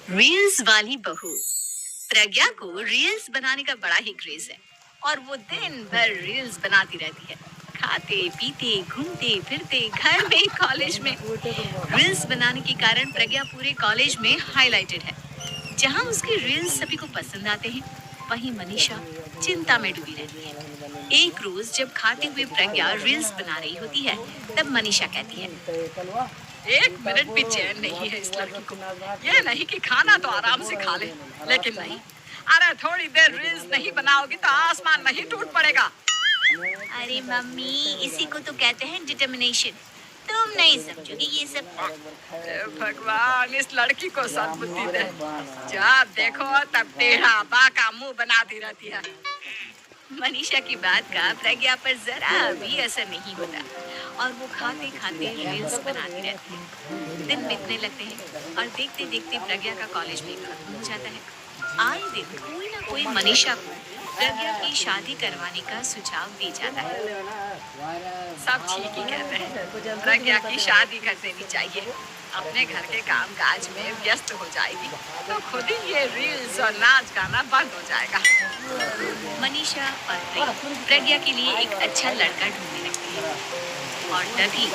Reels वाली बहू। प्रज्ञा को रील्स बनाने का बड़ा ही क्रेज है और वो दिन भर रील्स बनाती रहती है। खाते पीते घूमते फिरते घर में कॉलेज में रील्स बनाने के कारण प्रज्ञा पूरे कॉलेज में हाईलाइटेड है। जहां उसकी रील्स सभी को पसंद आते हैं, वहीं मनीषा चिंता में डूबी रहती है। एक रोज जब खाते हुए प्रज्ञा रील्स बना रही होती है, तब मनीषा कहती है, एक मिनट भी चैन नहीं है इस लड़की को। ये नहीं कि खाना तो आराम से खा ले, लेकिन नहीं, अरे थोड़ी देर रील्स नहीं बनाओगी तो आसमान नहीं टूट पड़ेगा। अरे मम्मी, इसी को तो कहते हैं डिटर्मिनेशन। तुम नहीं समझोगी ये सब। भगवान, इस लड़की को सद्बुद्धि दे। जब देखो तब टेढ़ा बाका मुंह बनाती रहती है। मनीषा की बात का प्रज्ञा पर जरा भी असर नहीं होता और वो खाते खाते रील्स बनाती रहती है। दिन बीतने लगते हैं और देखते देखते प्रज्ञा का कॉलेज भी खत्म हो जाता है। आए दिन कोई ना कोई मनीषा को प्रज्ञा की शादी करवाने का सुझाव दी जाता है। सब ठीक ही कहते हैं, प्रज्ञा की शादी कर देनी चाहिए। अपने घर के काम काज में व्यस्त हो जाएगी तो खुद ही ये रील्स और नाच गाना बंद हो जाएगा। मनीषा और प्रेम प्रज्ञा के लिए एक अच्छा लड़का ढूंढने लगती है और तभी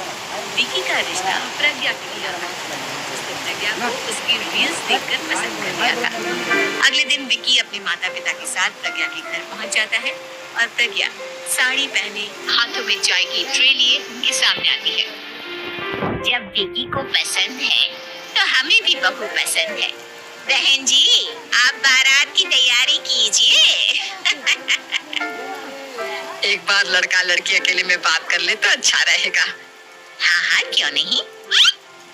विकी का रिश्ता प्रज्ञा के लिए आता है। उसने प्रज्ञा को उसकी रील्स देखकर पसंद कर लिया था। अगले दिन विकी अपने माता पिता के साथ प्रज्ञा के घर पहुंच जाता है और प्रज्ञा साड़ी पहने हाथों में चाय की ट्रे लिए उनके सामने आती है। जब विकी को पसंद है तो हमें भी बहू पसंद है। बहन जी, आप बारात की तैयारी कीजिए। एक बार लड़का लड़की अकेले में बात कर ले तो अच्छा रहेगा। हाँ हाँ, क्यों नहीं।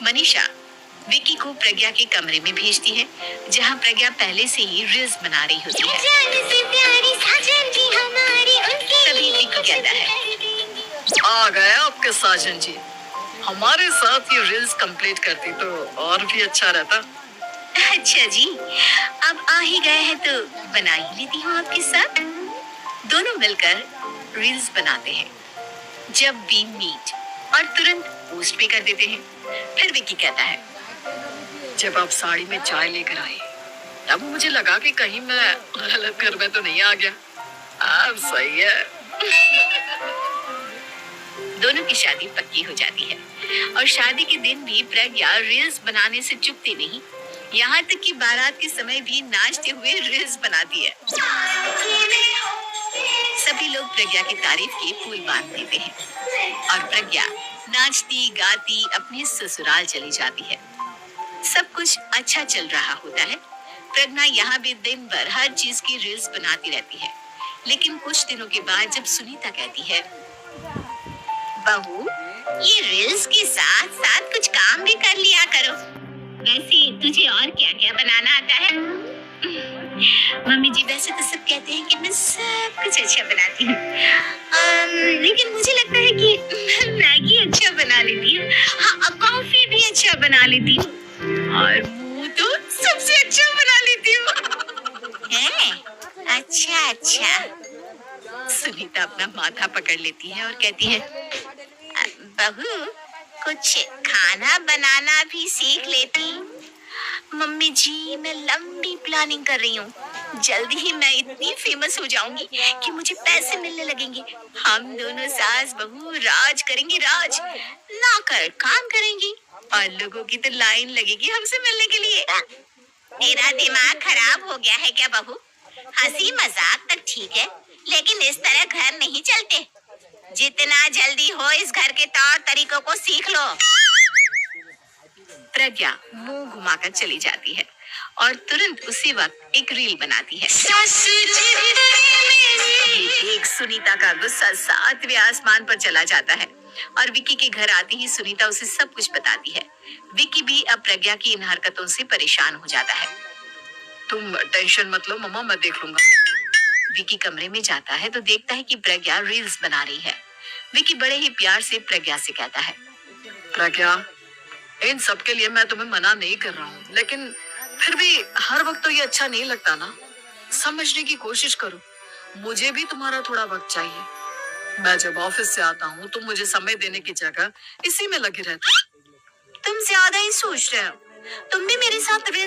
मनीषा विकी को प्रज्ञा के कमरे में भेजती है, जहाँ प्रज्ञा पहले से ही रील्स बना रही होती है। तभी विकी कहता है, आ गए आपके साजन जी। हमारे साथ ये रील्स कंप्लीट करती तो और भी अच्छा रहता। अच्छा जी, अब आ ही गए हैं तो बना ही लेती हूँ आपके साथ। दोनों मिलकर रील्स बनाते हैं। जब भी मीट और तुरंत पोस्ट भी कर देते हैं। फिर विकी कहता है, जब आप साड़ी में चाय लेकर आए तब मुझे लगा कि कहीं मैं गलत घर में तो नहीं आ गया। अब सही है। दोनों की शादी पक्की हो जाती है और शादी के दिन भी प्रज्ञा रील्स बनाने से चुकती नहीं। यहाँ तक कि बारात के समय भी नाचते हुए रील्स बनाती है। सभी लोग प्रज्ञा की तारीफ के फूल बांध देते हैं और प्रज्ञा नाचती गाती अपने ससुराल चली जाती है। सब कुछ अच्छा चल रहा होता है। प्रज्ञा यहाँ भी दिन भर हर चीज की रील्स बनाती रहती है। लेकिन कुछ दिनों के बाद जब सुनीता कहती है, बहू, ये रील्स के साथ साथ कुछ काम भी कर लिया करो। वैसे तुझे और क्या क्या बनाना आता है? मम्मी जी, वैसे तो सब कहते हैं कि मैं सब कुछ अच्छा बनाती हूँ, लेकिन मुझे लगता है कि मैं मैगी अच्छा बना लेती हूँ। हाँ, कॉफी भी अच्छा बना लेती हूँ और मुंह तो सबसे अच्छा बना लेती हूँ। अच्छा अच्छा। सुनीता अपना माथा पकड़ लेती है और कहती है, बहू, कुछ खाना बनाना भी सीख लेती। मम्मी जी, मैं लंबी प्लानिंग कर रही हूँ। जल्दी ही मैं इतनी फेमस हो जाऊंगी कि मुझे पैसे मिलने लगेंगे। हम दोनों सास बहू राज करेंगे, राज नौकर काम करेंगी और लोगों की तो लाइन लगेगी हमसे मिलने के लिए। तेरा दिमाग खराब हो गया है क्या बहू? हंसी मजाक तक ठीक है, लेकिन इस तरह घर नहीं चलते। जितना जल्दी हो इस घर के तौर तरीकों को सीख लो। प्रज्ञा मुंह घुमाकर चली जाती है और तुरंत उसी वक्त एक रील बनाती है। ये देख सुनीता का गुस्सा 7वें आसमान पर चला जाता है और विकी के घर आते ही सुनीता उसे सब कुछ बताती है। विकी भी अब प्रज्ञा की इन हरकतों से परेशान हो जाता है। तुम टेंशन मत लो मम्मा, मैं देख लूंगा। विकी कमरे में जाता है तो देखता है कि प्रज्ञा रील्स बना रही है। विकी बड़े ही प्यार से प्रज्ञा से कहता है, प्रज्ञा, इन सब के लिए मैं तुम्हें मना नहीं कर रहा हूँ, लेकिन फिर भी हर वक्त तो ये अच्छा नहीं लगता ना। समझने की कोशिश करो, मुझे भी तुम्हारा थोड़ा वक्त चाहिए। मैं जब ऑफिस से आता हूँ तो मुझे समय देने की जगह इसी में लगे रहते। तुम ज्यादा ही सोच रहे हो। तुम भी मेरे साथ रील्स